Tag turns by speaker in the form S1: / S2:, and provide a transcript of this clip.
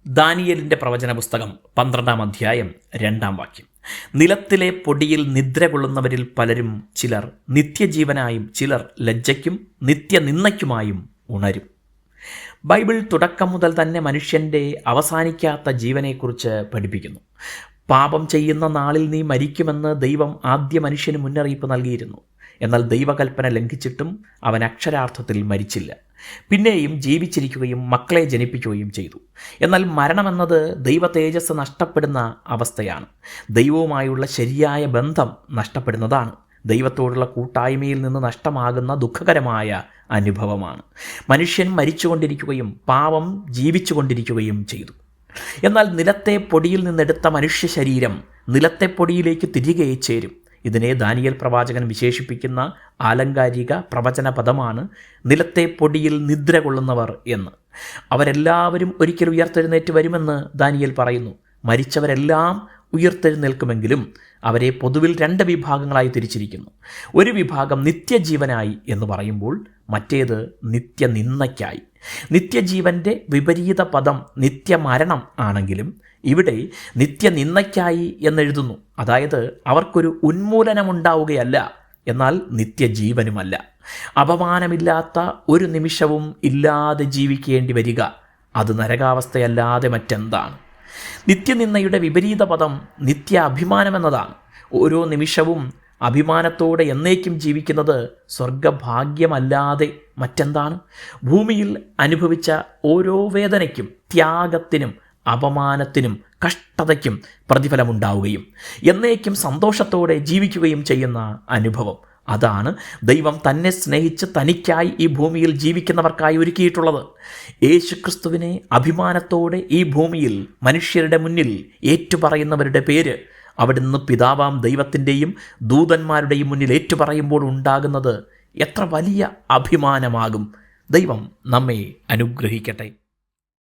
S1: ദാനിയേലിൻ്റെ പ്രവചന പുസ്തകം 12-ാം അധ്യായം 2-ാം വാക്യം. നിലത്തിലെ പൊടിയിൽ നിദ്ര കൊള്ളുന്നവരിൽ പലരും ചിലർ നിത്യജീവനായും ചിലർ ലജ്ജയ്ക്കും നിത്യനിന്ദയ്ക്കുമായും ഉണരും. ബൈബിൾ തുടക്കം മുതൽ തന്നെ മനുഷ്യൻ്റെ അവസാനിക്കാത്ത ജീവനെക്കുറിച്ച് പഠിപ്പിക്കുന്നു. പാപം ചെയ്യുന്ന നാളിൽ നീ മരിക്കുമെന്ന് ദൈവം ആദ്യ മനുഷ്യന് മുന്നറിയിപ്പ് നൽകിയിരുന്നു. എന്നാൽ ദൈവകൽപ്പന ലംഘിച്ചിട്ടും അവൻ അക്ഷരാർത്ഥത്തിൽ മരിച്ചില്ല. പിന്നെയും ജീവിച്ചിരിക്കുകയും മക്കളെ ജനിപ്പിക്കുകയും ചെയ്തു. എന്നാൽ മരണമെന്നത് ദൈവ തേജസ് നഷ്ടപ്പെടുന്ന അവസ്ഥയാണ്. ദൈവവുമായുള്ള ശരിയായ ബന്ധം നഷ്ടപ്പെടുന്നതാണ്. ദൈവത്തോടുള്ള കൂട്ടായ്മയിൽ നിന്ന് നഷ്ടമാകുന്ന ദുഃഖകരമായ അനുഭവമാണ്. മനുഷ്യൻ മരിച്ചുകൊണ്ടിരിക്കുകയും പാപം ജീവിച്ചുകൊണ്ടിരിക്കുകയും ചെയ്തു. എന്നാൽ നിലത്തെ പൊടിയിൽ നിന്നെടുത്ത മനുഷ്യ ശരീരം നിലത്തെ പൊടിയിലേക്ക് തിരികെ ചേരും. ഇതിനെ ദാനിയേൽ പ്രവാചകൻ വിശേഷിപ്പിക്കുന്ന ആലങ്കാരിക പ്രവചന പദമാണ് നിലത്തെ പൊടിയിൽ നിദ്ര കൊള്ളുന്നവർ എന്ന്. അവരെല്ലാവരും ഒരിക്കൽ ഉയർത്തെഴുന്നേറ്റ് വരുമെന്ന് ദാനിയേൽ പറയുന്നു. മരിച്ചവരെല്ലാം ഉയർത്തെഴുന്നേൽക്കുമെങ്കിലും അവരെ പൊതുവിൽ 2 വിഭാഗങ്ങളായി തിരിച്ചിരിക്കുന്നു. ഒരു വിഭാഗം നിത്യജീവനായി എന്ന് പറയുമ്പോൾ മറ്റേത് നിത്യനിന്ദയ്ക്കായി. നിത്യജീവൻ്റെ വിപരീത പദം നിത്യമരണം ആണെങ്കിലും ഇവിടെ നിത്യനിന്ദയ്ക്കായി എന്നെഴുതുന്നു. അതായത് അവർക്കൊരു ഉന്മൂലനമുണ്ടാവുകയല്ല, എന്നാൽ നിത്യജീവനുമല്ല. അപമാനമില്ലാത്ത ഒരു നിമിഷവും ഇല്ലാതെ ജീവിക്കേണ്ടി വരിക, അത് നരകാവസ്ഥയല്ലാതെ മറ്റെന്താണ്? നിത്യനിന്ദയുടെ വിപരീത പദം നിത്യ അഭിമാനമെന്നതാണ്. ഓരോ നിമിഷവും അഭിമാനത്തോടെ എന്നേക്കും ജീവിക്കുന്നത് സ്വർഗഭാഗ്യമല്ലാതെ മറ്റെന്താണ്? ഭൂമിയിൽ അനുഭവിച്ച ഓരോ വേദനയ്ക്കും ത്യാഗത്തിനും അപമാനത്തിനും കഷ്ടതയ്ക്കും പ്രതിഫലമുണ്ടാവുകയും എന്നേക്കും സന്തോഷത്തോടെ ജീവിക്കുകയും ചെയ്യുന്ന അനുഭവം, അതാണ് ദൈവം തന്നെ സ്നേഹിച്ച് തനിക്കായി ഈ ഭൂമിയിൽ ജീവിക്കുന്നവർക്കായി ഒരുക്കിയിട്ടുള്ളത്. യേശുക്രിസ്തുവിനെ അഭിമാനത്തോടെ ഈ ഭൂമിയിൽ മനുഷ്യരുടെ മുന്നിൽ ഏറ്റുപറയുന്നവരുടെ പേര് അവിടുന്ന് പിതാവാം ദൈവത്തിൻ്റെയും ദൂതന്മാരുടെയും മുന്നിൽ ഏറ്റുപറയുമ്പോൾ ഉണ്ടാകുന്നത് എത്ര വലിയ അഭിമാനമാകും. ദൈവം നമ്മെ അനുഗ്രഹിക്കട്ടെ.